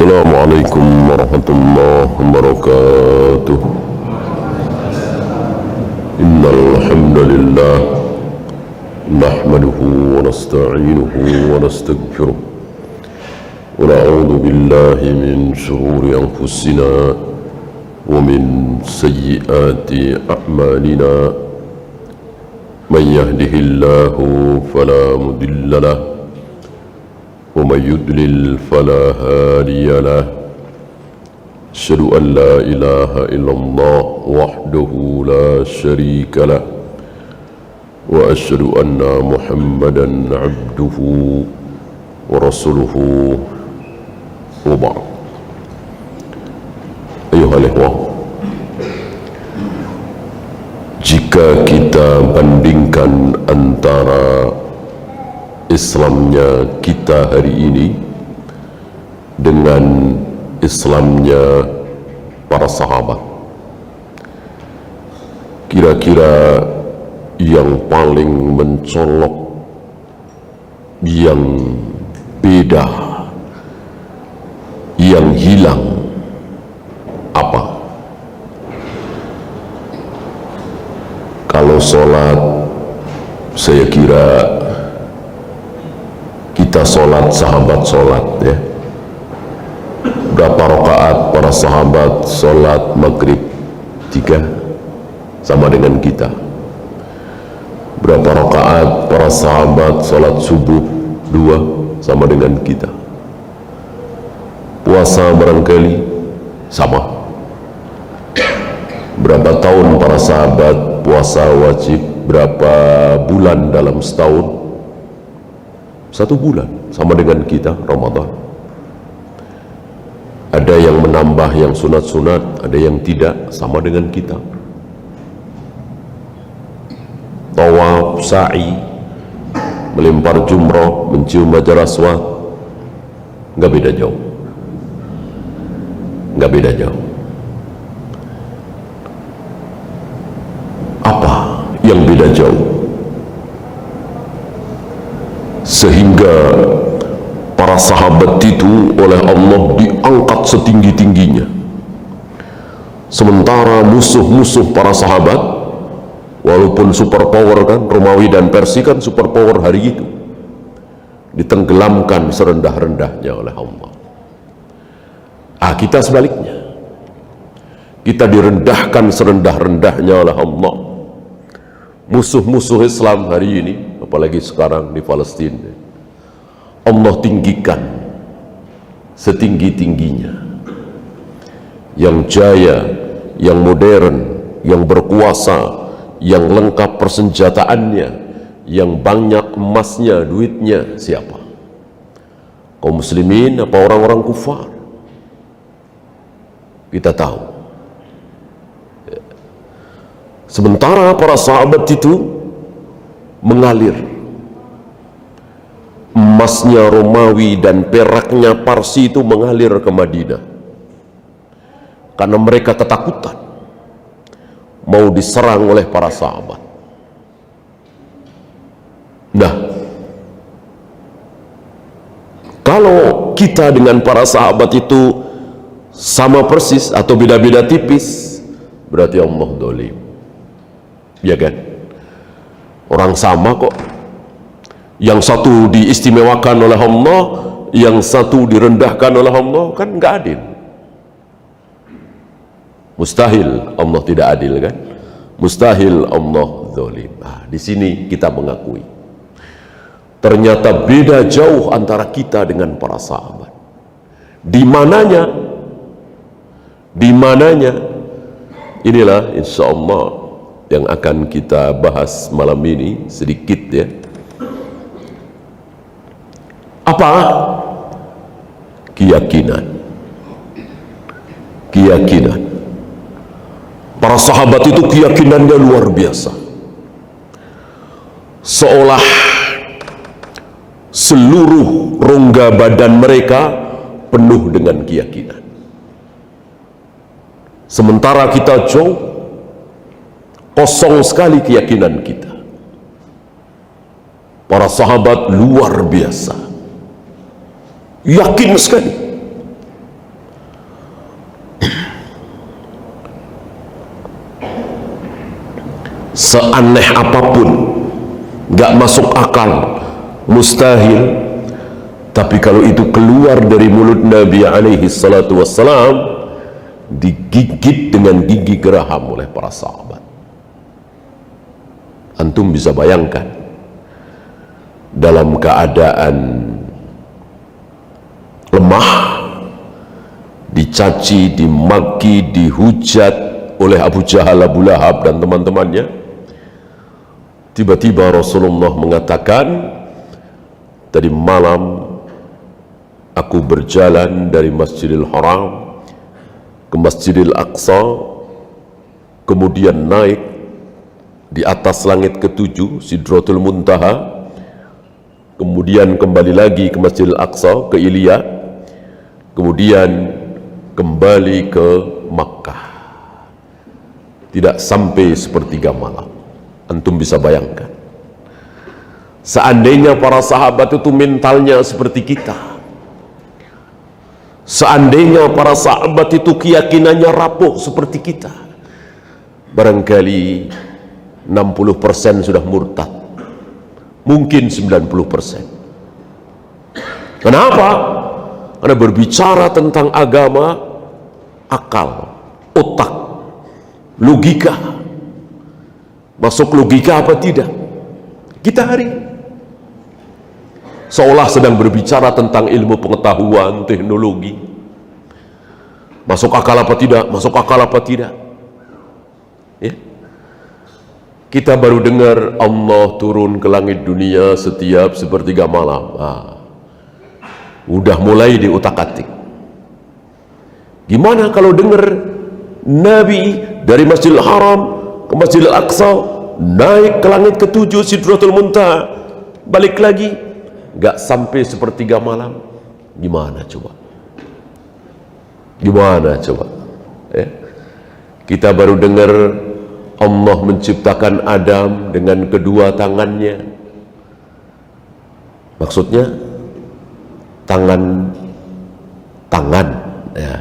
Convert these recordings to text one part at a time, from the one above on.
Assalamualaikum warahmatullahi wabarakatuh. Innal hamdalillah nahmaduhu wa nasta'inuhu wa nastaghfiruh wa na'udzu billahi min shururi anfusina wa min sayyiati a'malina. Man yahdihillahu fala mudilla lahu ومن يضلل فلا هادي له. أشهد أن لا إله إلا الله وحده لا شريك له وأشهد أن محمدا عبده ورسوله وبعد. أيها الإخوة, jika kita bandingkan antara Islamnya kita hari ini dengan Islamnya para sahabat, kira-kira yang paling mencolok, yang beda, yang hilang apa? Kalau sholat, saya kira kita sholat, sahabat sholat ya. Berapa rakaat para sahabat sholat maghrib? 3, sama dengan kita. Berapa rakaat para sahabat sholat subuh? 2, sama dengan kita. Puasa barangkali sama. Berapa tahun para sahabat puasa wajib? Berapa bulan dalam setahun? 1 bulan, sama dengan kita, Ramadan. Ada yang menambah yang sunat-sunat, ada yang tidak, sama dengan kita. Tawaf, sa'i, melempar jumrah, mencium hajar aswad, nggak beda jauh. Nggak beda jauh. Apa yang beda jauh? Sehingga para sahabat itu oleh Allah diangkat setinggi-tingginya, sementara musuh-musuh para sahabat, walaupun superpower kan, Romawi dan Persia kan superpower hari itu, ditenggelamkan serendah-rendahnya oleh Allah. Kita sebaliknya, kita direndahkan serendah-rendahnya oleh Allah. Musuh-musuh Islam hari ini, apalagi sekarang di Palestina, Allah tinggikan setinggi-tingginya. Yang jaya, yang modern, yang berkuasa, yang lengkap persenjataannya, yang banyak emasnya, duitnya, siapa? Kaum muslimin apa orang-orang kufar? Kita tahu. Sementara para sahabat itu mengalir, emasnya Romawi dan peraknya Parsi itu mengalir ke Madinah karena mereka ketakutan mau diserang oleh para sahabat. Nah, kalau kita dengan para sahabat itu sama persis atau beda-beda tipis, berarti Allah dolim, ya kan? Orang sama kok. Yang satu diistimewakan oleh Allah, yang satu direndahkan oleh Allah, kan nggak adil. Mustahil Allah tidak adil kan? Mustahil Allah zalim. Di sini kita mengakui ternyata beda jauh antara kita dengan para sahabat. Di mananya? Di mananya? Inilah insya Allah yang akan kita bahas malam ini sedikit ya. Apa? Keyakinan. Keyakinan. Para sahabat itu keyakinannya luar biasa. Seolah seluruh rongga badan mereka penuh dengan keyakinan. Sementara kita jauh, kosong sekali keyakinan kita. Para sahabat luar biasa, yakin sekali. seaneh apapun, gak masuk akal, mustahil. Tapi kalau itu keluar dari mulut Nabi alaihi salatu wassalam, digigit dengan gigi geraham oleh para sahabat. Antum bisa bayangkan, dalam keadaan lemah, dicaci, dimaki, dihujat oleh Abu Jahal, Abu Lahab dan teman-temannya, tiba-tiba Rasulullah mengatakan, tadi malam aku berjalan dari Masjidil Haram ke Masjidil Aqsa, kemudian naik di atas langit ketujuh, Sidratul Muntaha, kemudian kembali lagi ke Masjidil Aqsa, ke Ilya, kemudian kembali ke Makkah. Tidak sampai sepertiga malam. Antum bisa bayangkan, seandainya para sahabat itu mentalnya seperti kita, seandainya para sahabat itu keyakinannya rapuh seperti kita, barangkali 60% sudah murtad, mungkin 90%. Kenapa? Karena berbicara tentang agama, akal, otak, logika, masuk logika apa tidak? Kita hari seolah sedang berbicara tentang ilmu pengetahuan, teknologi, masuk akal apa tidak, masuk akal apa tidak, ya. Kita baru dengar Allah turun ke langit dunia setiap sepertiga malam. Udah mulai diutak-atik. Gimana kalau dengar Nabi dari Masjidil Haram ke Masjidil Aqsa, naik ke langit ketujuh, Sidratul Muntaha, balik lagi, gak sampai sepertiga malam? Gimana coba? Gimana coba? Kita baru dengar Allah menciptakan Adam dengan kedua tangannya. Maksudnya tangan ya.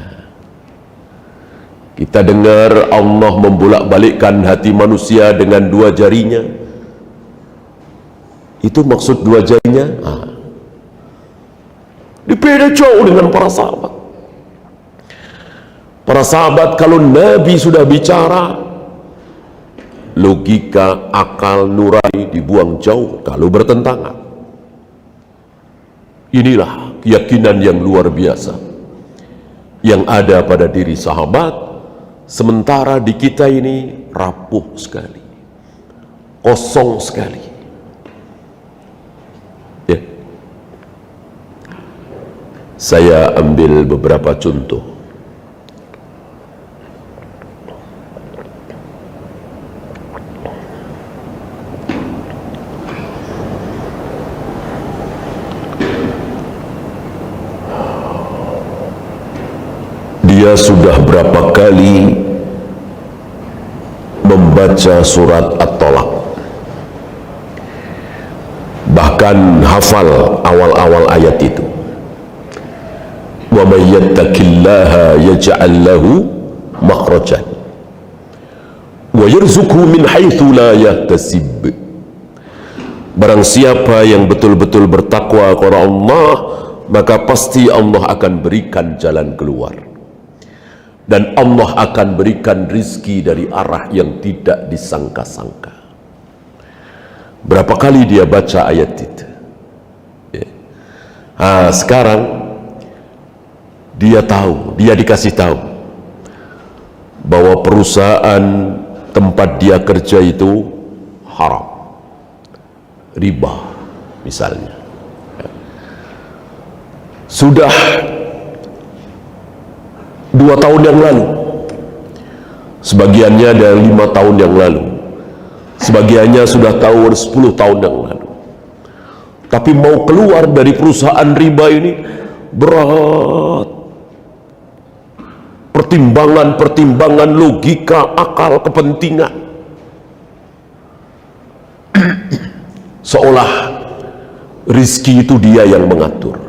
Kita dengar Allah membolak-balikkan hati manusia dengan dua jarinya. Itu maksud dua jarinya? Dibeda jauh dengan para sahabat. Para sahabat kalau Nabi sudah bicara, logika, akal, nurani dibuang jauh kalau bertentangan. Inilah keyakinan yang luar biasa yang ada pada diri sahabat, sementara di kita ini rapuh sekali, kosong sekali, ya. Saya ambil beberapa contoh. Dia sudah berapa kali membaca surat At-Tolak, bahkan hafal awal-awal ayat itu. Wa may yattaqillaha yaj'al lahu makhrajan wa yarzuqhu min haitsu la yahtasib. Barang siapa yang betul-betul bertakwa kepada Allah, maka pasti Allah akan berikan jalan keluar. Dan Allah akan berikan rizki dari arah yang tidak disangka-sangka. Berapa kali dia baca ayat itu? Sekarang dia tahu, dia dikasih tahu bahwa perusahaan tempat dia kerja itu haram, riba misalnya. Sudah 2 tahun yang lalu, sebagiannya dari 5 tahun yang lalu, sebagiannya sudah tahun 10 tahun yang lalu. Tapi mau keluar dari perusahaan riba ini berat. Pertimbangan logika, akal, kepentingan. Seolah rizki itu dia yang mengatur,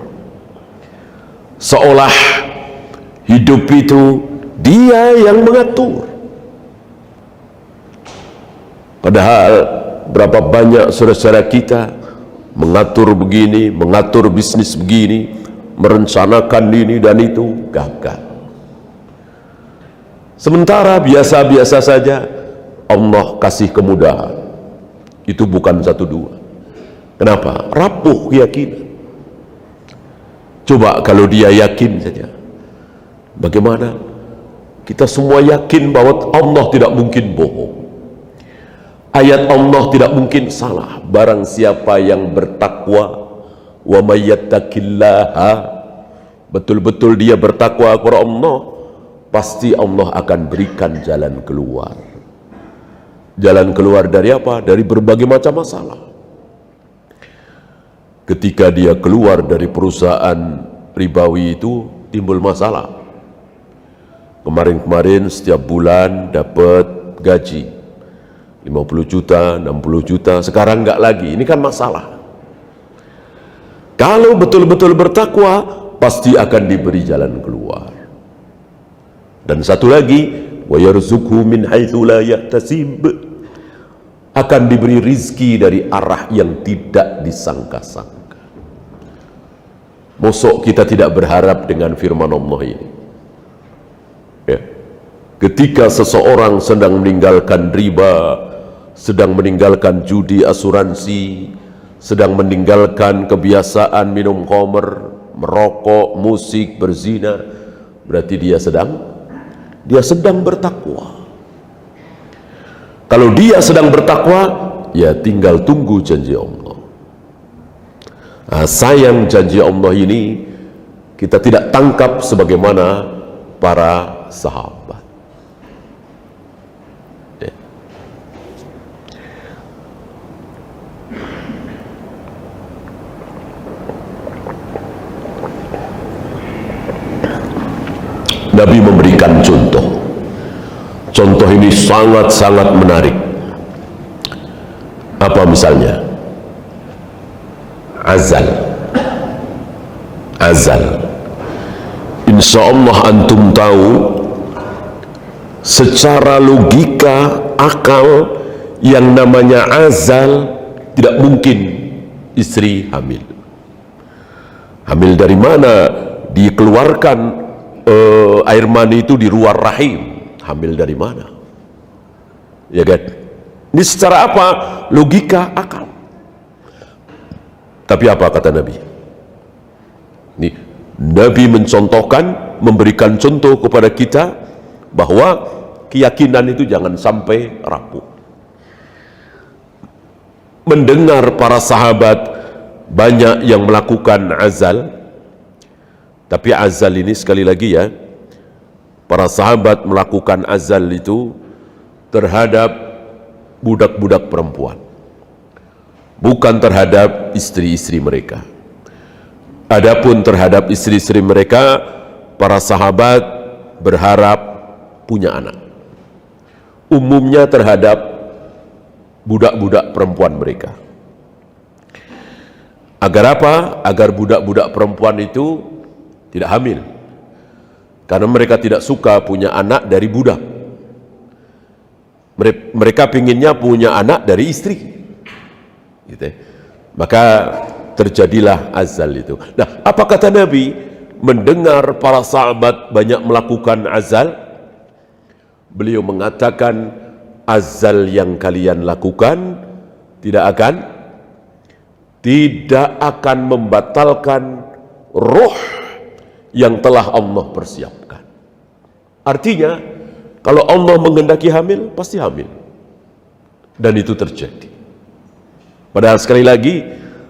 seolah hidup itu dia yang mengatur. Padahal berapa banyak saudara-saudara kita mengatur begini, mengatur bisnis begini, merencanakan ini dan itu, gagal. Sementara biasa-biasa saja Allah kasih kemudahan. Itu bukan satu dua. Kenapa? Rapuh keyakinan. Coba kalau dia yakin saja. Bagaimana? Kita semua yakin bahwa Allah tidak mungkin bohong. Ayat Allah tidak mungkin salah. Barang siapa yang bertakwa, wa may yattaqillaha, betul-betul dia bertakwa kepada Allah, pasti Allah akan berikan jalan keluar. Jalan keluar dari apa? Dari berbagai macam masalah. Ketika dia keluar dari perusahaan ribawi itu, timbul masalah. Kemarin-kemarin setiap bulan dapat gaji 50 juta, 60 juta, sekarang enggak lagi. Ini kan masalah. Kalau betul-betul bertakwa, pasti akan diberi jalan keluar. Dan satu lagi, wa yarzuqhu min haitsu la yahtasib, akan diberi rizki dari arah yang tidak disangka-sangka. Mosok kita tidak berharap dengan firman Allah ini. Ya. Ketika seseorang sedang meninggalkan riba, sedang meninggalkan judi, asuransi, sedang meninggalkan kebiasaan minum khamr, merokok, musik, berzina, berarti dia sedang bertakwa. Kalau dia sedang bertakwa, ya tinggal tunggu janji Allah. Nah, sayang janji Allah ini kita tidak tangkap sebagaimana para sahabat. Nabi memberikan contoh. Contoh ini sangat-sangat menarik. Apa misalnya? Azal. Insya Allah antum tahu, secara logika akal, yang namanya azal tidak mungkin istri hamil. Hamil dari mana? Dikeluarkan air mani itu di luar rahim. Hamil dari mana? Ya kan? Ini secara apa? Logika akal. Tapi apa kata Nabi? Ini Nabi mencontohkan, memberikan contoh kepada kita bahwa keyakinan itu jangan sampai rapuh. Mendengar para sahabat banyak yang melakukan azal, tapi azal ini sekali lagi ya, para sahabat melakukan azal itu terhadap budak-budak perempuan, bukan terhadap istri-istri mereka. Adapun terhadap istri-istri mereka, para sahabat berharap punya anak. Umumnya terhadap budak-budak perempuan mereka. Agar apa? Agar budak-budak perempuan itu tidak hamil. Karena mereka tidak suka punya anak dari budak. Mereka pinginnya punya anak dari istri. Gitu. Maka terjadilah azal itu. Nah, apa kata Nabi? Mendengar para sahabat banyak melakukan azal, beliau mengatakan, azal yang kalian lakukan tidak akan membatalkan roh yang telah Allah persiapkan. Artinya, kalau Allah menghendaki hamil, pasti hamil. Dan itu terjadi. Padahal sekali lagi,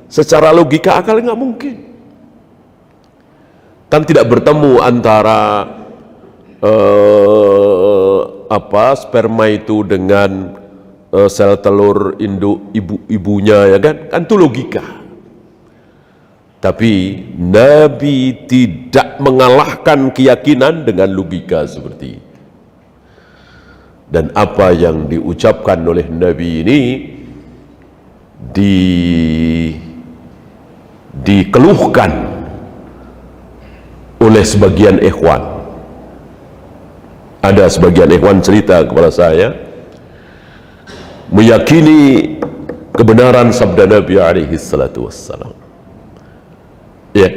secara logika akal nggak mungkin. Kan tidak bertemu antara sperma itu dengan sel telur induk ibunya, ya kan? Kan itu logika. Tapi Nabi tidak mengalahkan keyakinan dengan logika seperti itu. Dan apa yang diucapkan oleh Nabi ini dikeluhkan oleh sebagian ikhwan. Ada sebagian ikhwan cerita kepada saya, meyakini kebenaran sabda Nabi alaihi salatu wassalam. Ya,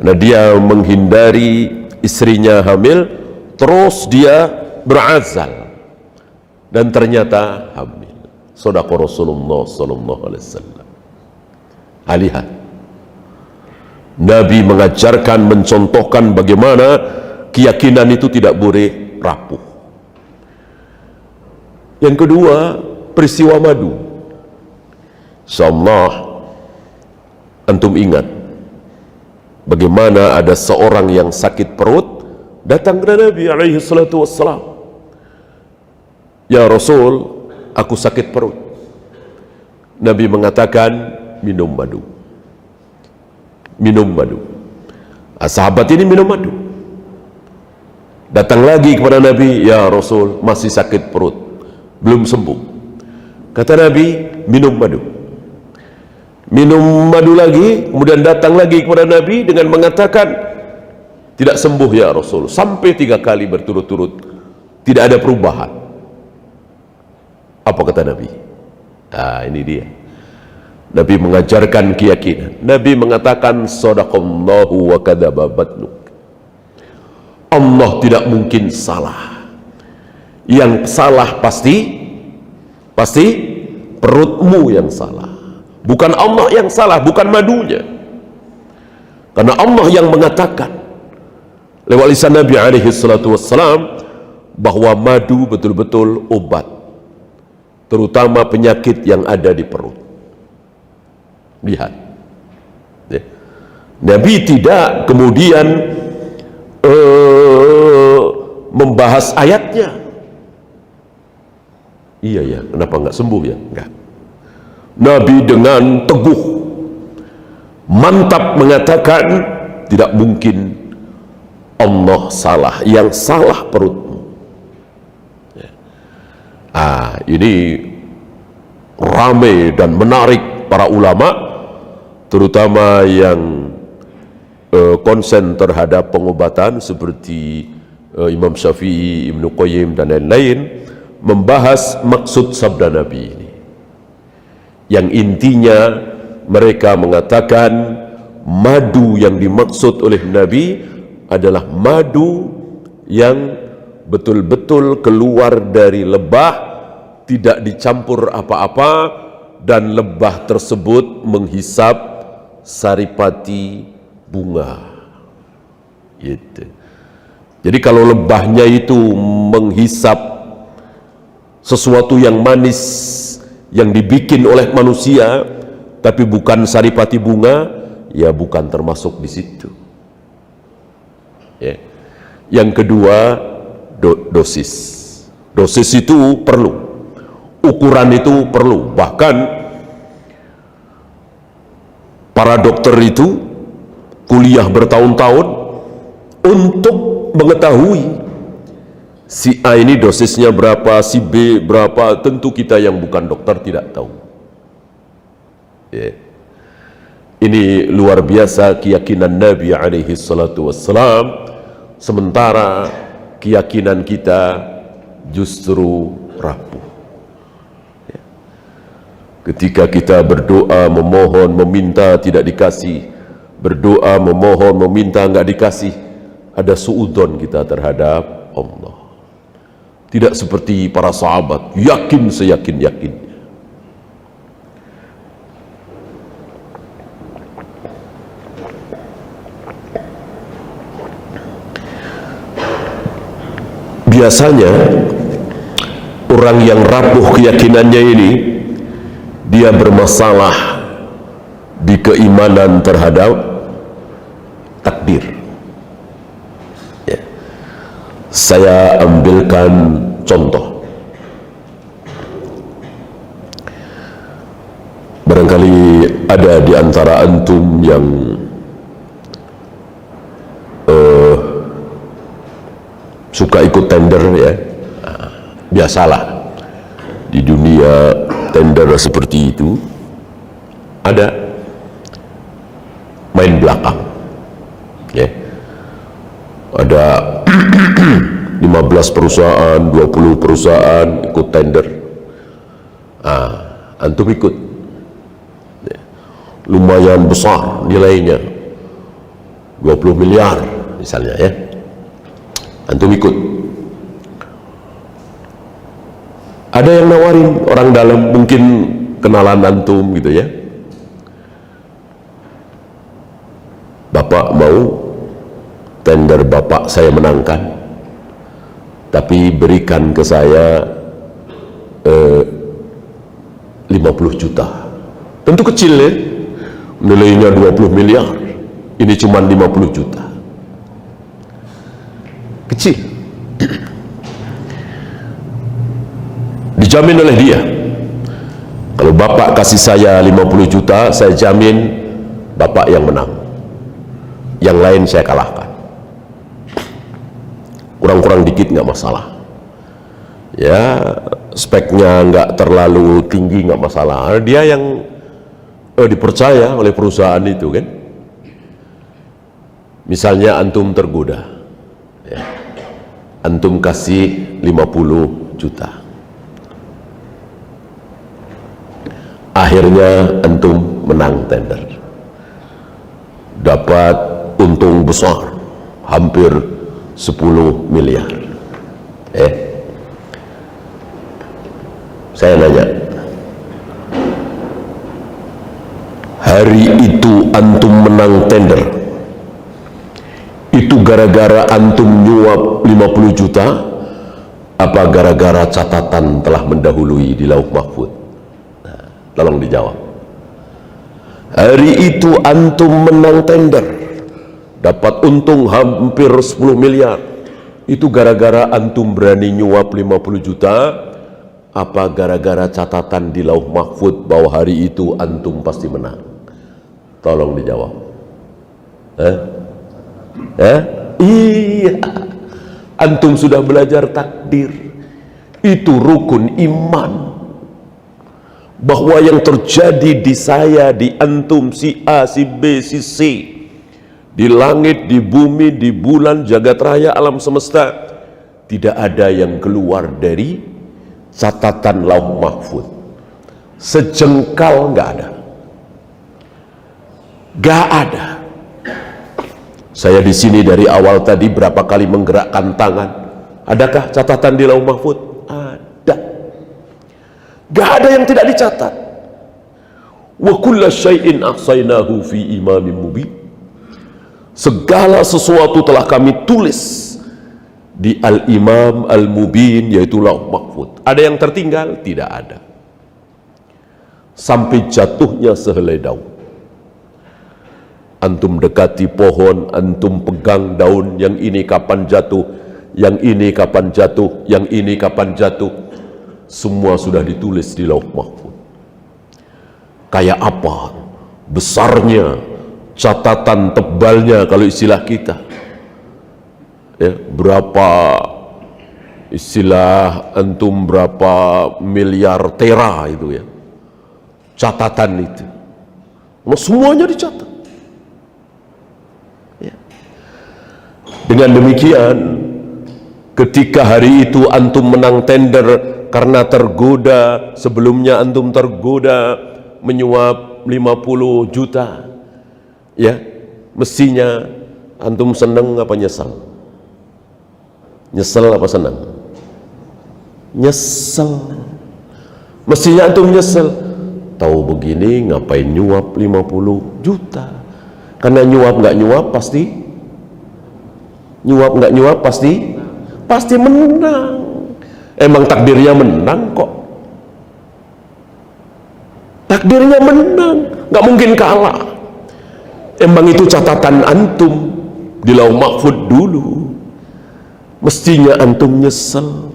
nah dia menghindari istrinya hamil, terus dia berazal dan ternyata hamil. Shadaqa Rasulullah sallallahu alaihi wasallam. Lihat, Nabi mengajarkan, mencontohkan bagaimana keyakinan itu tidak boleh rapuh. Yang kedua, peristiwa madu. Insyaallah antum ingat bagaimana ada seorang yang sakit perut datang ke Nabi alaihi salatu wassalam. Ya Rasul, aku sakit perut. Nabi mengatakan, minum madu. Minum madu. Sahabat ini minum madu. Datang lagi kepada Nabi, ya Rasul, masih sakit perut, belum sembuh. Kata Nabi, minum madu. Minum madu lagi, kemudian datang lagi kepada Nabi dengan mengatakan, tidak sembuh ya Rasul. Sampai 3 kali berturut-turut, tidak ada perubahan. Apa kata Nabi? Ini dia. Nabi mengajarkan keyakinan. Nabi mengatakan, shadaqallahu wa kadzaba batnuk. Allah tidak mungkin salah. Yang salah pasti perutmu yang salah. Bukan Allah yang salah, bukan madunya. Karena Allah yang mengatakan lewat lisan Nabi alaihi salatu wassalam bahwa madu betul-betul obat, terutama penyakit yang ada di perut. Lihat, Nabi tidak kemudian membahas ayatnya. Iya ya, kenapa nggak sembuh ya? Enggak. Nabi dengan teguh, mantap mengatakan, tidak mungkin Allah salah, yang salah perutmu. Ini ramai dan menarik para ulama, terutama yang konsen terhadap pengobatan seperti Imam Syafi'i, Ibnu Qayyim dan lain-lain, membahas maksud sabda Nabi ini. Yang intinya mereka mengatakan madu yang dimaksud oleh Nabi adalah madu yang betul-betul keluar dari lebah, tidak dicampur apa-apa, dan lebah tersebut menghisap saripati bunga. Gitu. Jadi kalau lebahnya itu menghisap sesuatu yang manis yang dibikin oleh manusia, tapi bukan saripati bunga, ya bukan termasuk di situ. Ya. Yang kedua, dosis. Dosis itu perlu, ukuran itu perlu. Bahkan para dokter itu kuliah bertahun-tahun untuk mengetahui si A ini dosisnya berapa, si B berapa. Tentu kita yang bukan dokter tidak tahu. Ini luar biasa keyakinan Nabi alaihi salatu wassalam, sementara keyakinan kita justru rapuh. Ketika kita berdoa, memohon, meminta tidak dikasih, berdoa, memohon, meminta nggak dikasih, ada suudzon kita terhadap Allah. Tidak seperti para sahabat, yakin seyakin-yakinnya. Biasanya orang yang rapuh keyakinannya ini, dia bermasalah di keimanan terhadap takdir. Saya ambilkan contoh. Barangkali ada di antara antum yang suka ikut tender ya. Biasalah di dunia tender seperti itu ada main belakang ya. Ada 15 perusahaan, 20 perusahaan ikut tender. Antum ikut. Lumayan besar nilainya, 20 miliar misalnya ya. Antum ikut. Ada yang nawarin orang dalam, mungkin kenalan antum gitu ya. Bapak mau tender bapak saya menangkan, tapi berikan ke saya 50 juta. Tentu kecil ya, nilainya 20 miliar, ini cuma 50 juta. Kecil. Dijamin oleh dia, kalau bapak kasih saya 50 juta, saya jamin bapak yang menang, yang lain saya kalahkan. Kurang-kurang dikit nggak masalah ya, speknya nggak terlalu tinggi nggak masalah. Dia yang dipercaya oleh perusahaan itu kan. Misalnya antum tergoda ya, antum kasih 50 juta, akhirnya antum menang tender, dapat untung besar hampir 10 miliar. Saya nanya, hari itu antum menang tender, itu gara-gara antum nyuap 50 juta, apa gara-gara catatan telah mendahului di lauh mahfud? Tolong dijawab. Hari itu antum menang tender, dapat untung hampir 10 miliar, itu gara-gara antum berani nyuap 50 juta, apa gara-gara catatan di lauh mahfud bahwa hari itu antum pasti menang? Tolong dijawab. Iya, antum sudah belajar takdir, itu rukun iman, bahwa yang terjadi di saya, di antum, si A, si B, si C, di langit, di bumi, di bulan, jagat raya, alam semesta, tidak ada yang keluar dari catatan lauh mahfud. Sejengkal nggak ada, nggak ada. Saya di sini dari awal tadi berapa kali menggerakkan tangan. Adakah catatan di lauh mahfud? Ada. Nggak ada yang tidak dicatat. Wa kulla syai'in ahsaynahu fi imamin mubin. Segala sesuatu telah kami tulis di Al-Imam Al-Mubin, yaitu lauh mahfud. Ada yang tertinggal? Tidak ada. Sampai jatuhnya sehelai daun, antum dekati pohon, antum pegang daun, yang ini kapan jatuh, yang ini kapan jatuh, yang ini kapan jatuh, semua sudah ditulis di lauh mahfud. Kayak apa besarnya, catatan tebalnya kalau istilah kita ya, berapa istilah antum, berapa miliar tera itu ya, catatan itu, semuanya dicatat ya. Dengan demikian, ketika hari itu antum menang tender karena tergoda, sebelumnya antum tergoda menyuap 50 juta ya, mestinya antum senang apa nyesal? Nyesel apa senang? Nyesel. Mestinya antum nyesel. Tahu begini ngapain nyuap 50 juta? Karena nyuap nggak nyuap pasti, nyuap nggak nyuap pasti menang. Emang takdirnya menang kok. Takdirnya menang, nggak mungkin kalah. Emang itu catatan antum di lauh mahfud dulu. Mestinya antum nyesel.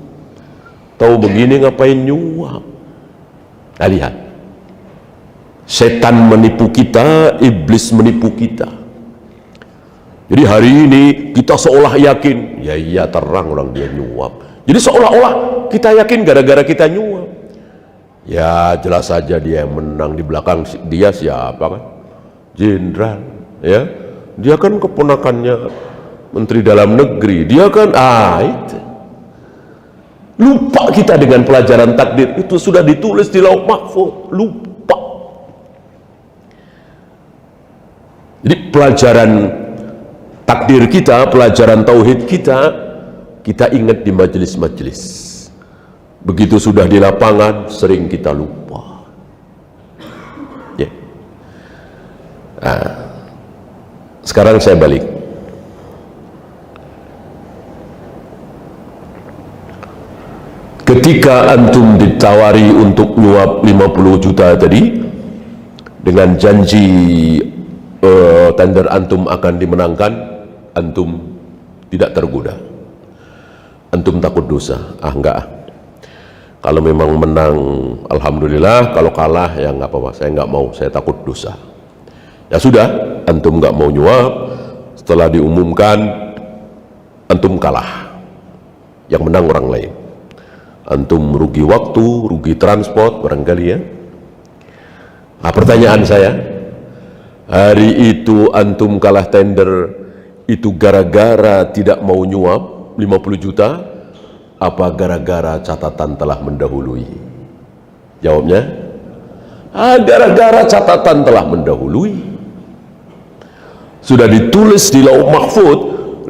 Tahu begini ngapain nyuap? Nah, lihat, setan menipu kita, iblis menipu kita. Jadi hari ini kita seolah yakin, ya iya terang orang dia nyuap. Jadi seolah-olah kita yakin gara-gara kita nyuap. Ya jelas saja dia yang menang, di belakang dia siapa kan? Jenderal, ya. Dia kan keponakannya Menteri Dalam Negeri, dia kan itu. Lupa kita dengan pelajaran takdir. Itu sudah ditulis di Lauh Mahfuz. Lupa. Jadi pelajaran takdir kita, pelajaran tauhid kita ingat di majelis-majelis. Begitu sudah di lapangan, sering kita lupa. Ya. Nah, sekarang saya balik. Ketika antum ditawari untuk nyuap 50 juta tadi, dengan janji tender antum akan dimenangkan, antum tidak tergoda. Antum takut dosa. Enggak. Kalau memang menang, alhamdulillah. Kalau kalah, ya nggak apa-apa. Saya nggak mau. Saya takut dosa. Ya sudah, antum nggak mau nyuap. Setelah diumumkan, antum kalah. Yang menang orang lain. Antum rugi waktu, rugi transport, barangkali ya. Nah, pertanyaan saya, hari itu antum kalah tender, itu gara-gara tidak mau nyuap 50 juta, apa gara-gara catatan telah mendahului? Jawabnya, gara-gara catatan telah mendahului. Sudah ditulis di Lauh Mahfuz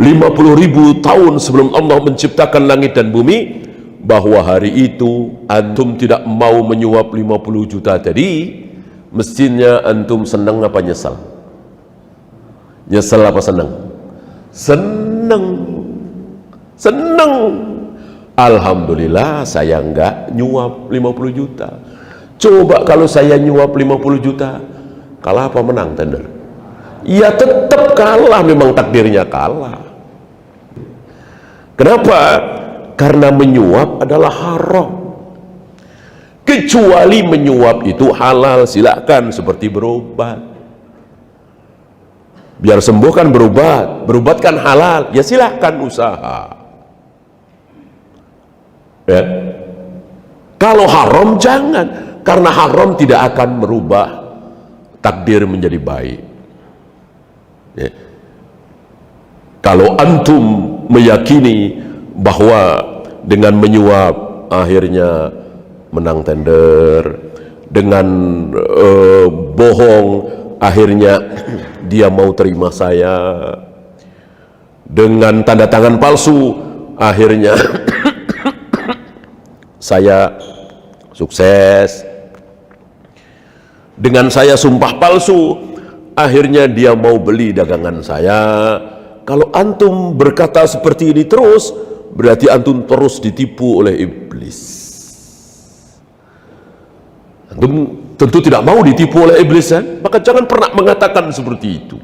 50.000 tahun sebelum Allah menciptakan langit dan bumi, bahwa hari itu antum tidak mau menyuap 50 juta tadi. Mestinya antum senang apa nyesal? Nyesal apa senang? Senang. Senang. Alhamdulillah saya enggak nyuap 50 juta. Coba kalau saya nyuap 50 juta, kalah apa menang tender? Ya tetap kalah, memang takdirnya kalah. Kenapa? Karena menyuap adalah haram. Kecuali menyuap itu halal, silakan, seperti berobat. Biar sembuh kan berobat, berobat kan halal, ya silakan usaha. Ya. Kalau haram jangan, karena haram tidak akan merubah takdir menjadi baik. Ya. Kalau antum meyakini bahwa dengan menyuap akhirnya menang tender, dengan bohong akhirnya dia mau terima saya, dengan tanda tangan palsu akhirnya saya sukses, dengan saya sumpah palsu akhirnya dia mau beli dagangan saya. Kalau antum berkata seperti ini terus, berarti antum terus ditipu oleh iblis. Antum tentu tidak mau ditipu oleh iblis kan? Maka jangan pernah mengatakan seperti itu.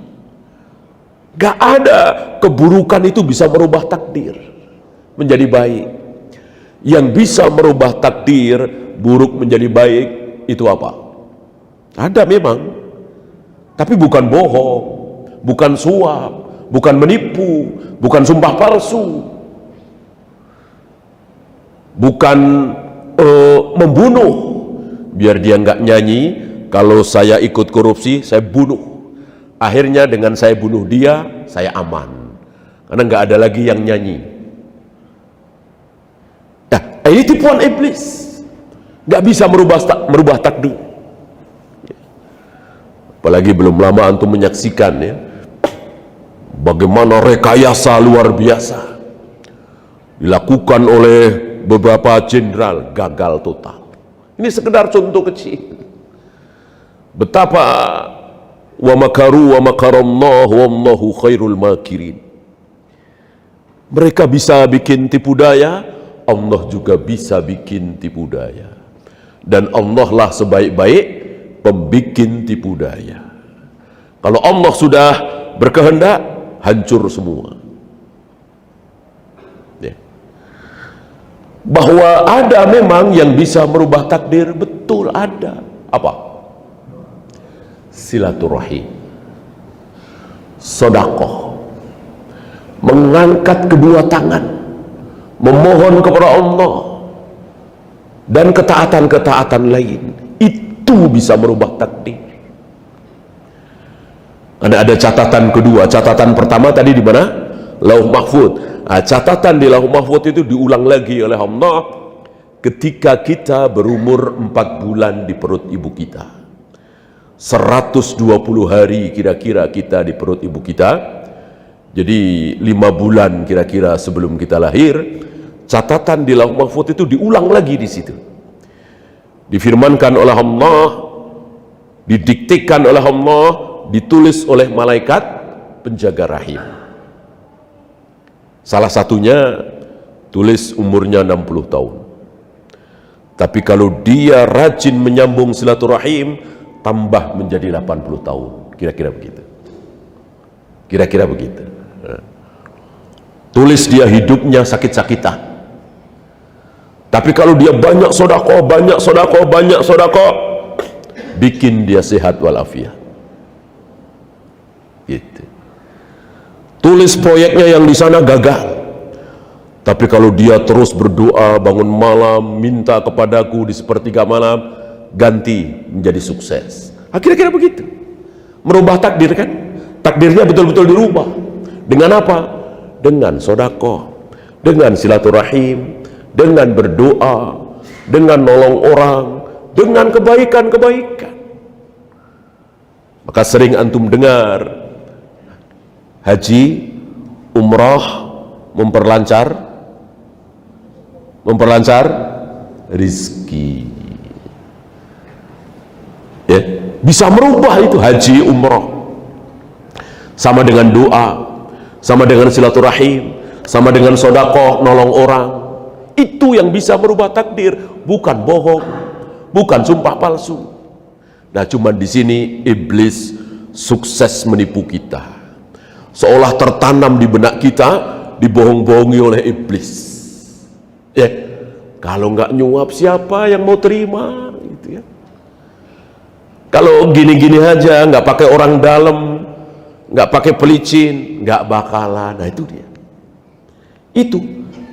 Gak ada keburukan itu bisa merubah takdir menjadi baik. Yang bisa merubah takdir buruk menjadi baik itu apa? Ada memang, tapi bukan bohong, bukan suap, bukan menipu, bukan sumpah palsu, bukan membunuh. Biar dia nggak nyanyi, kalau saya ikut korupsi saya bunuh, akhirnya dengan saya bunuh dia saya aman, karena nggak ada lagi yang nyanyi. Nah, ini tipuan iblis, nggak bisa merubah takdir. Apalagi belum lama antum menyaksikan ya, bagaimana rekayasa luar biasa dilakukan oleh beberapa jenderal, gagal total. Ini sekedar contoh kecil. Betapa wa makaru wa makarallah wallahu khairul makirin. Mereka bisa bikin tipu daya, Allah juga bisa bikin tipu daya. Dan Allah lah sebaik-baik pembikin tipu daya. Kalau Allah sudah berkehendak, hancur semua. Bahwa ada memang yang bisa merubah takdir, betul ada. Apa? Silaturahim, sedekah, mengangkat kedua tangan, memohon kepada Allah, dan ketaatan-ketaatan lain, itu bisa merubah takdir. Ada catatan kedua. Catatan pertama tadi di mana? Lauh Mahfuz. Catatan di Lauh Mahfuz itu diulang lagi oleh Allah ketika kita berumur 4 bulan di perut ibu kita. 120 hari kira-kira kita di perut ibu kita. Jadi 5 bulan kira-kira sebelum kita lahir. Catatan di Lauh Mahfuz itu diulang lagi di situ. Difirmankan oleh Allah, didiktikan oleh Allah, ditulis oleh malaikat penjaga rahim. Salah satunya tulis umurnya 60 tahun. Tapi kalau dia rajin menyambung silaturahim, tambah menjadi 80 tahun. Kira-kira begitu. Kira-kira begitu. Tulis dia hidupnya sakit-sakitan. Tapi kalau dia banyak sedekah, bikin dia sehat walafiat. Gitu. Tulis proyeknya yang di sana gagal. Tapi kalau dia terus berdoa, bangun malam, minta kepadaku di sepertiga malam, ganti menjadi sukses. Kira-kira begitu. Merubah takdir kan? Takdirnya betul-betul dirubah. Dengan apa? Dengan sedekah, dengan silaturahim, dengan berdoa, dengan nolong orang, dengan kebaikan-kebaikan. Maka sering antum dengar haji, umrah memperlancar rizki. Ya, bisa merubah itu haji, umrah. Sama dengan doa, sama dengan silaturahim, sama dengan sedekah, nolong orang. Itu yang bisa merubah takdir, bukan bohong, bukan sumpah palsu. Nah, cuman di sini iblis sukses menipu kita. Seolah tertanam di benak kita, dibohong-bohongi oleh iblis. Ya, kalau nggak nyuap siapa yang mau terima? Gitu ya. Kalau gini-gini aja, nggak pakai orang dalam, nggak pakai pelicin, nggak bakalan. Nah itu dia. Itu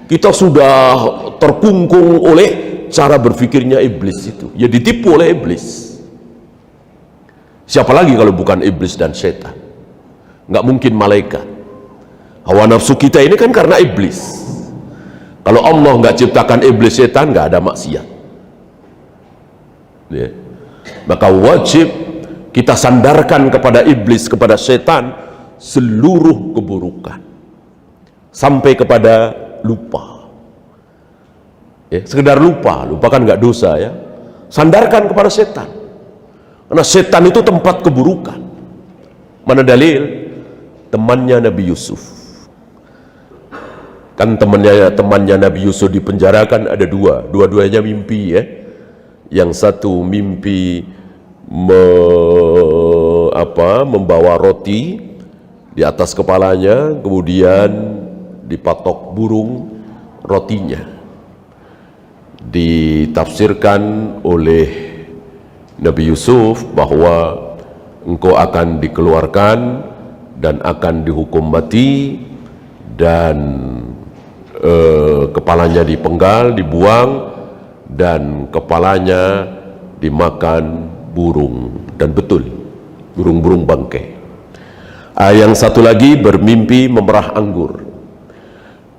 kita sudah terkungkung oleh cara berpikirnya iblis itu. Ya ditipu oleh iblis. Siapa lagi kalau bukan iblis dan setan? Nggak mungkin malaikat. Hawa nafsu kita ini kan karena iblis. Kalau Allah nggak ciptakan iblis setan, nggak ada maksiat. Ya. Maka wajib kita sandarkan kepada iblis, kepada setan seluruh keburukan sampai kepada lupa. Ya, sekedar lupa kan nggak dosa ya. Sandarkan kepada setan, karena setan itu tempat keburukan. Mana dalil? Temannya Nabi Yusuf. Kan temannya Nabi Yusuf dipenjarakan ada dua-duanya mimpi ya. Yang satu mimpi membawa roti di atas kepalanya, kemudian dipatok burung rotinya. Ditafsirkan oleh Nabi Yusuf bahwa engkau akan dikeluarkan dan akan dihukum mati, dan kepalanya dipenggal, dibuang, dan kepalanya dimakan burung. Dan betul, burung-burung bangkai. Yang satu lagi bermimpi memerah anggur.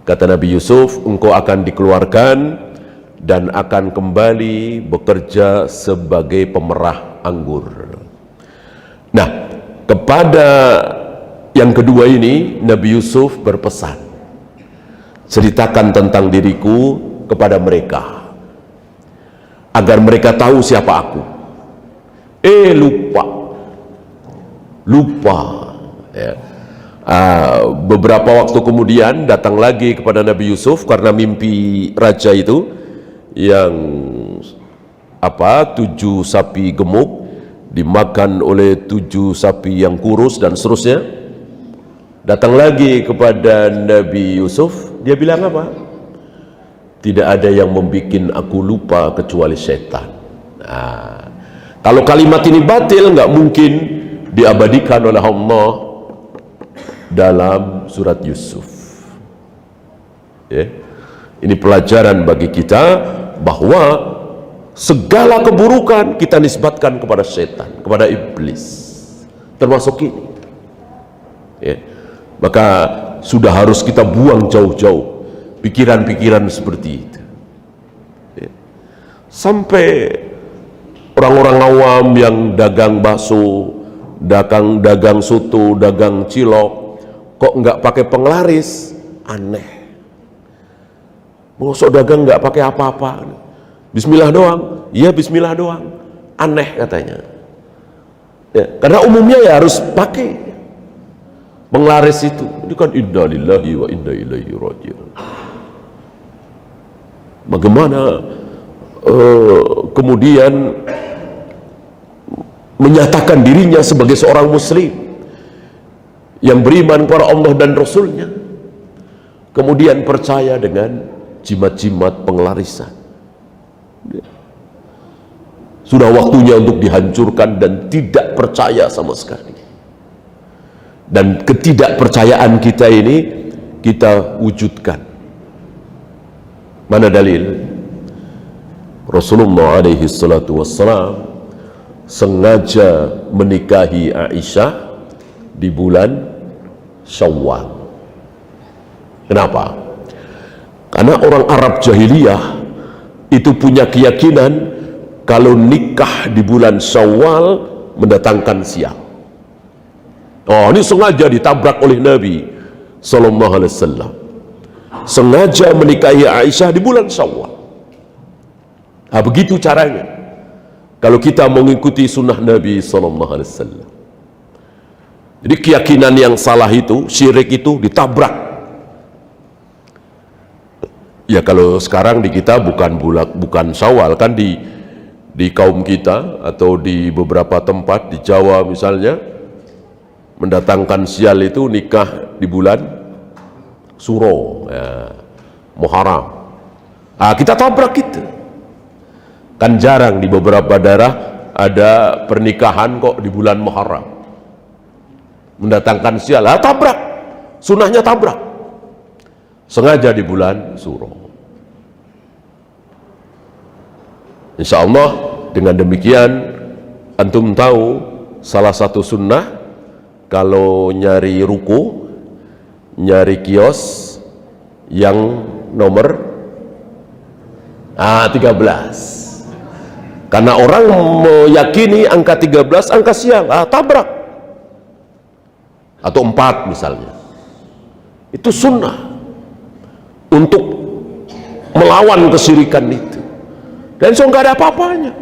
Kata Nabi Yusuf, engkau akan dikeluarkan dan akan kembali bekerja sebagai pemerah anggur. Nah, kepada yang kedua ini Nabi Yusuf berpesan, ceritakan tentang diriku kepada mereka agar mereka tahu siapa aku. Lupa ya. Beberapa waktu kemudian datang lagi kepada Nabi Yusuf karena mimpi raja itu yang 7 sapi gemuk dimakan oleh 7 sapi yang kurus dan seterusnya. Datang lagi kepada Nabi Yusuf, dia bilang apa? Tidak ada yang membuat aku lupa kecuali setan. Nah, kalau kalimat ini batil, nggak mungkin diabadikan oleh Allah dalam surat Yusuf. Ya. Ini pelajaran bagi kita bahwa segala keburukan kita nisbatkan kepada setan, kepada iblis, termasuk ini. Ya. Maka sudah harus kita buang jauh-jauh pikiran-pikiran seperti itu. Ya. Sampai orang-orang awam yang dagang bakso, dagang soto, dagang cilok, kok nggak pakai penglaris, aneh. Mosok dagang nggak pakai apa-apa, bismillah doang, iya bismillah doang, aneh katanya. Ya, karena umumnya ya harus pakai penglaris itu. Ini kan inna lillahi wa inna ilaihi raji'un. Bagaimana kemudian menyatakan dirinya sebagai seorang muslim yang beriman kepada Allah dan Rasulnya, kemudian percaya dengan jimat-jimat pengelarisan. Sudah waktunya untuk dihancurkan dan tidak percaya sama sekali. Dan ketidakpercayaan kita ini kita wujudkan. Mana dalil? Rasulullah alaihi salatu wassalam sengaja menikahi Aisyah di bulan Syawal. Kenapa? Karena orang Arab jahiliyah itu punya keyakinan kalau nikah di bulan Syawal mendatangkan sial. Oh, ini sengaja ditabrak oleh Nabi sallallahu alaihi wasallam. Sengaja menikahi Aisyah di bulan Syawal. Nah, begitu caranya. Kalau kita mengikuti sunnah Nabi sallallahu alaihi wasallam. Jadi keyakinan yang salah itu, syirik itu ditabrak. Ya kalau sekarang di kita bukan Syawal, kan di kaum kita atau di beberapa tempat di Jawa misalnya, mendatangkan sial itu nikah di bulan Suro, ya, Muharram. Ah, kita tabrak itu. Kan jarang di beberapa daerah ada pernikahan kok di bulan Muharram. Mendatangkan sial, tabrak. Sunnahnya tabrak. Sengaja di bulan Suro. Insya Allah dengan demikian antum tahu salah satu sunnah kalau nyari ruko, nyari kios yang nomor 13. Karena orang meyakini angka 13 angka sial, tabrak. Atau 4 misalnya. Itu sunnah untuk melawan kesyirikan itu. Dan so nggak ada apa-apanya.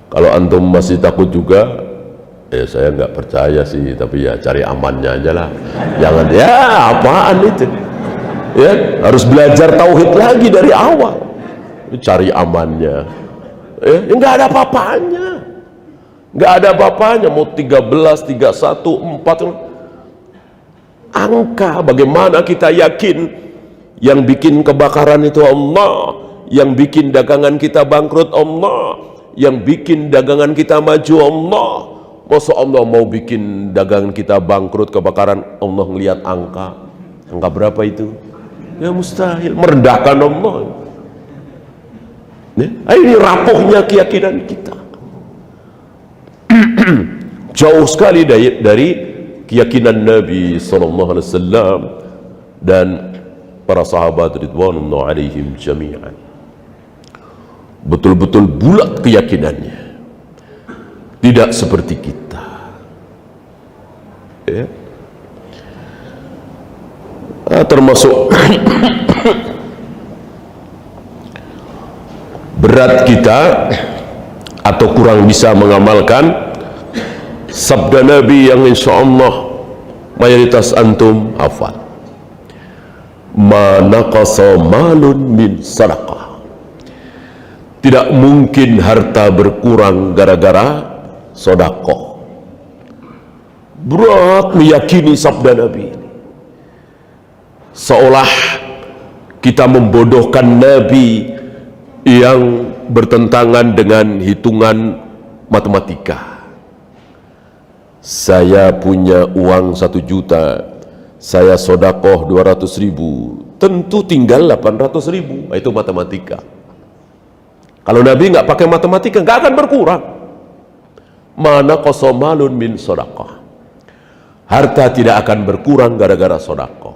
Kalau antum masih takut juga, saya nggak percaya sih, tapi ya cari amannya aja lah. Jangan apaan itu? Ya harus belajar tauhid lagi dari awal. Cari amannya. Nggak ada apa-apanya. Nggak ada apa-apanya. Mau 13, 31, 4 angka. Bagaimana kita yakin yang bikin kebakaran itu Allah, yang bikin dagangan kita bangkrut Allah, yang bikin dagangan kita maju Allah. Masa Allah mau bikin dagangan kita bangkrut, kebakaran, Allah ngelihat angka berapa itu? Ya mustahil, merendahkan Allah. Ini rapuhnya keyakinan kita. Jauh sekali dari keyakinan Nabi SAW dan para sahabat ridwanullah alaihim jami'an. Betul-betul bulat keyakinannya, tidak seperti kita. Ya. Termasuk berat kita atau kurang bisa mengamalkan sabda Nabi yang insya Allah mayoritas antum hafal. Ma naqasa malun min sadaqah. Tidak mungkin harta berkurang gara-gara sedekah. Berat meyakini sabda Nabi ini. Seolah kita membodohkan Nabi yang bertentangan dengan hitungan matematika. Saya punya uang 1 juta, saya sodakoh 200.000, tentu tinggal 800.000. Itu matematika. Kalau Nabi nggak pakai matematika, nggak akan berkurang. Mana qasamalun min sodakoh. Harta tidak akan berkurang gara-gara sedekah.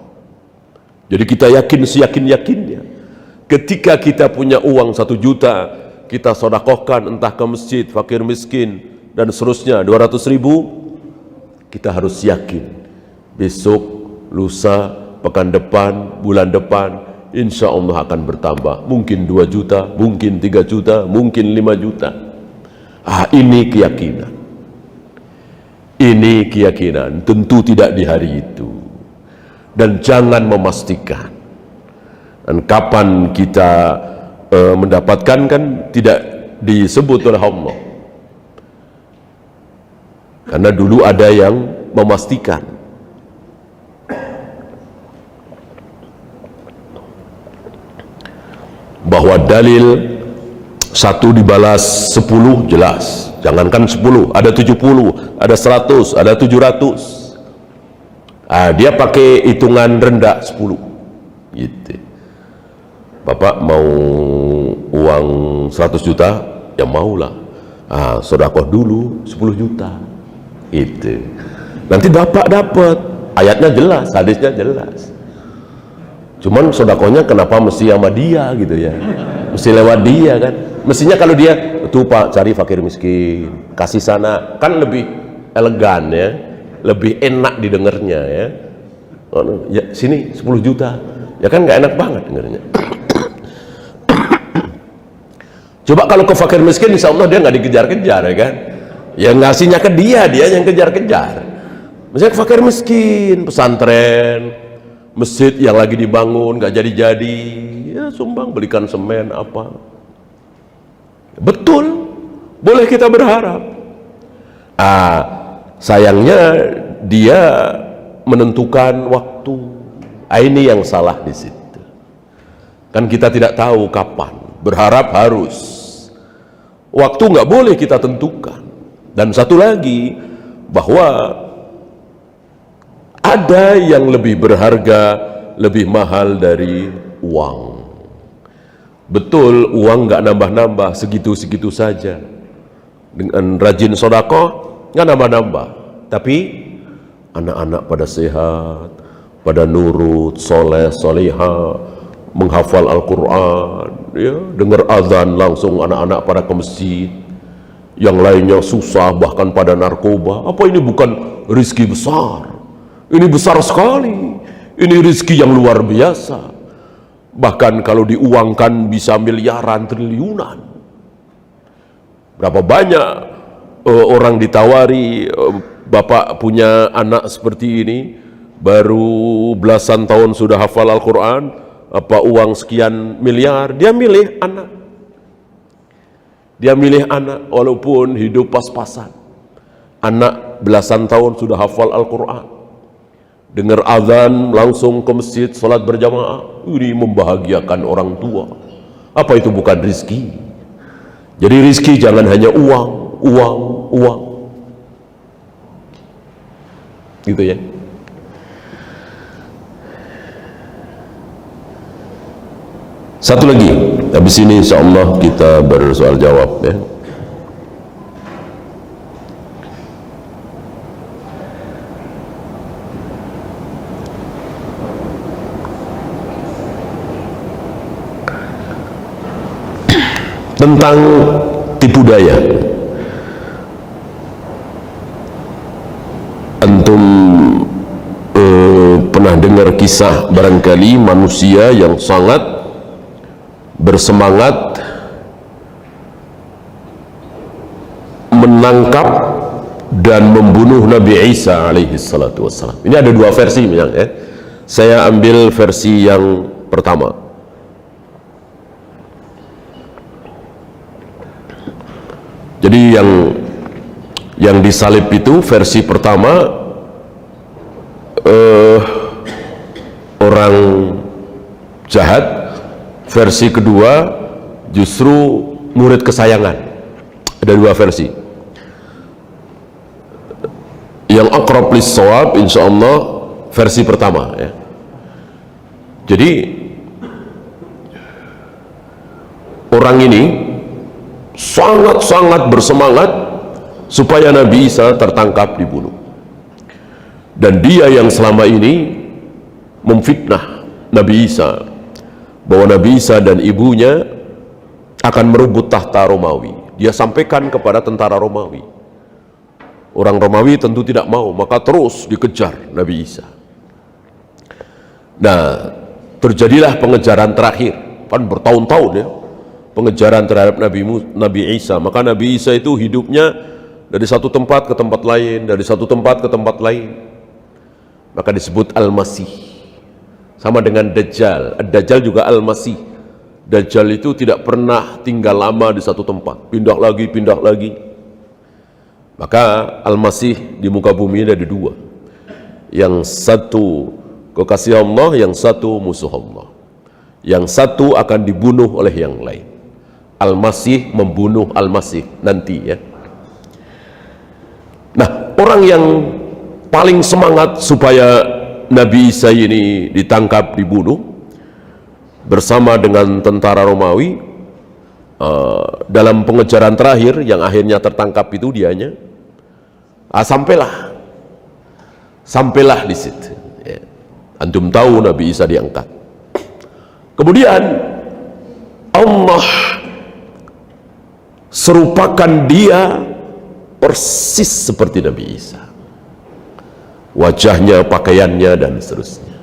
Jadi kita yakin seyakin-yakinnya, ketika kita punya uang 1 juta, kita sedekahkan entah ke masjid, fakir miskin, dan seterusnya 200.000, kita harus yakin besok, lusa, pekan depan, bulan depan, insya Allah akan bertambah. Mungkin 2 juta, mungkin 3 juta, mungkin 5 juta. Ini keyakinan. Ini keyakinan, tentu tidak di hari itu. Dan jangan memastikan. Dan kapan kita mendapatkan kan tidak disebut oleh Allah. Karena dulu ada yang memastikan. Bahwa dalil 1 dibalas 10 jelas. Jangankan 10, ada 70, ada 100, ada 700. Dia pakai hitungan rendah 10 gitu. Bapak mau uang 100 juta, ya maulah. Sedekah dulu 10 juta itu. Nanti bapak dapat, ayatnya jelas, hadisnya jelas. Cuman sedekahnya kenapa mesti sama dia gitu ya, mesti lewat dia kan. Mestinya kalau dia, tuh Pak, cari fakir miskin, kasih sana, kan lebih elegan ya, lebih enak didengarnya ya. Ya sini 10 juta, ya kan nggak enak banget dengarnya. Coba kalau ke fakir miskin, insya Allah dia nggak dikejar-kejar ya kan. Ya ngasihnya ke dia yang kejar-kejar. Misalnya ke fakir miskin, pesantren, masjid yang lagi dibangun nggak jadi-jadi, ya sumbang, belikan semen apa. Betul, boleh kita berharap. Sayangnya dia menentukan waktu. Ini yang salah di situ. Kan kita tidak tahu kapan. Berharap harus. Waktu nggak boleh kita tentukan. Dan satu lagi, bahwa ada yang lebih berharga, lebih mahal dari uang. Betul, uang nggak nambah-nambah, segitu-segitu saja. Dengan rajin sedekah nggak nambah-nambah, tapi anak-anak pada sehat, pada nurut, soleh, soleha, menghafal Al-Quran, ya, dengar azan langsung anak-anak pada ke masjid. Yang lainnya susah, bahkan pada narkoba. Apa ini bukan rizki besar? Ini besar sekali. Ini rizki yang luar biasa. Bahkan kalau diuangkan bisa miliaran, triliunan. Berapa banyak orang ditawari, Bapak punya anak seperti ini, baru belasan tahun sudah hafal Al-Quran, apa uang sekian miliar, dia milih anak. Dia milih anak walaupun hidup pas-pasan. Anak belasan tahun sudah hafal Al-Quran, dengar azan langsung ke masjid, salat berjamaah. Ini membahagiakan orang tua. Apa itu bukan rizki? Jadi rizki jangan hanya uang, uang, uang. Gitu ya. Satu lagi, habis ini insya Allah kita bersoal jawab ya. Tentang tipu daya. Antum pernah dengar kisah barangkali manusia yang sangat bersemangat menangkap dan membunuh Nabi Isa alaihi salatu wassalam. Ini ada 2 versi ya. Saya ambil versi yang pertama. Jadi yang disalib itu versi pertama, orang jahat. Versi kedua justru murid kesayangan. Ada 2 versi. Yang aqrab lis-shawab insyaallah versi pertama ya. Jadi orang ini sangat-sangat bersemangat supaya Nabi Isa tertangkap, dibunuh. Dan dia yang selama ini memfitnah Nabi Isa, bahwa Nabi Isa dan ibunya akan merebut tahta Romawi. Dia sampaikan kepada tentara Romawi. Orang Romawi tentu tidak mau, maka terus dikejar Nabi Isa. Nah, terjadilah pengejaran terakhir, kan bertahun-tahun ya, pengejaran terhadap Nabi Isa. Maka Nabi Isa itu hidupnya dari satu tempat ke tempat lain, dari satu tempat ke tempat lain. Maka disebut Al-Masih. Sama dengan Dajjal. Dajjal juga Al-Masih. Dajjal itu tidak pernah tinggal lama di satu tempat, pindah lagi, pindah lagi. Maka Al-Masih di muka bumi ada dua. Yang satu kekasih Allah, yang satu musuh Allah. Yang satu akan dibunuh oleh yang lain. Al-Masih membunuh Al-Masih nanti ya. Nah, orang yang paling semangat supaya Nabi Isa ini ditangkap, dibunuh bersama dengan tentara Romawi dalam pengejaran terakhir yang akhirnya tertangkap itu dianya. Sampailah di situ. Ya. Antum tahu Nabi Isa diangkat. Kemudian Allah serupakan dia persis seperti Nabi Isa. Wajahnya, pakaiannya dan seterusnya.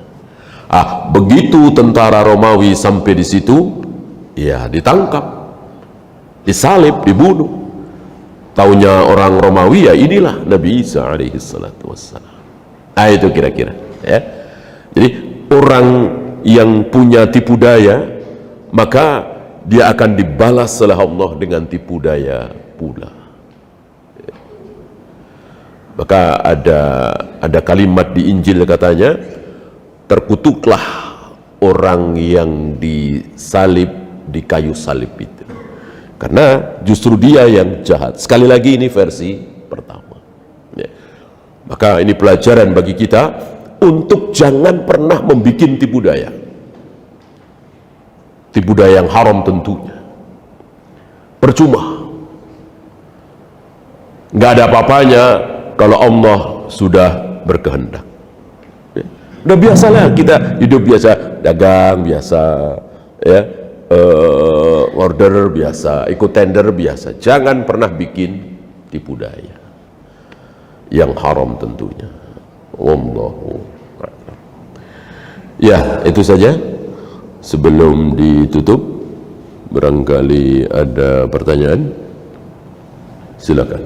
Begitu tentara Romawi sampai di situ, ya ditangkap, disalib, dibunuh. Taunya orang Romawi, ya inilah Nabi Isa alaihi salatu wassalam. Itu kira-kira ya. Jadi orang yang punya tipu daya, maka dia akan dibalas oleh Allah dengan tipu daya pula. Maka ada kalimat di Injil katanya, terkutuklah orang yang disalib di kayu salib itu, karena justru dia yang jahat. Sekali lagi ini versi pertama ya. Maka ini pelajaran bagi kita untuk jangan pernah membuat tipu daya yang haram tentunya. Percuma, nggak ada apa-apanya kalau Allah sudah berkehendak. Udah biasalah kita hidup biasa, dagang biasa ya, order biasa, ikut tender biasa. Jangan pernah bikin tipu daya yang haram tentunya. Wallahu a'lam. Ya, itu saja. Sebelum ditutup, barangkali ada pertanyaan, silakan.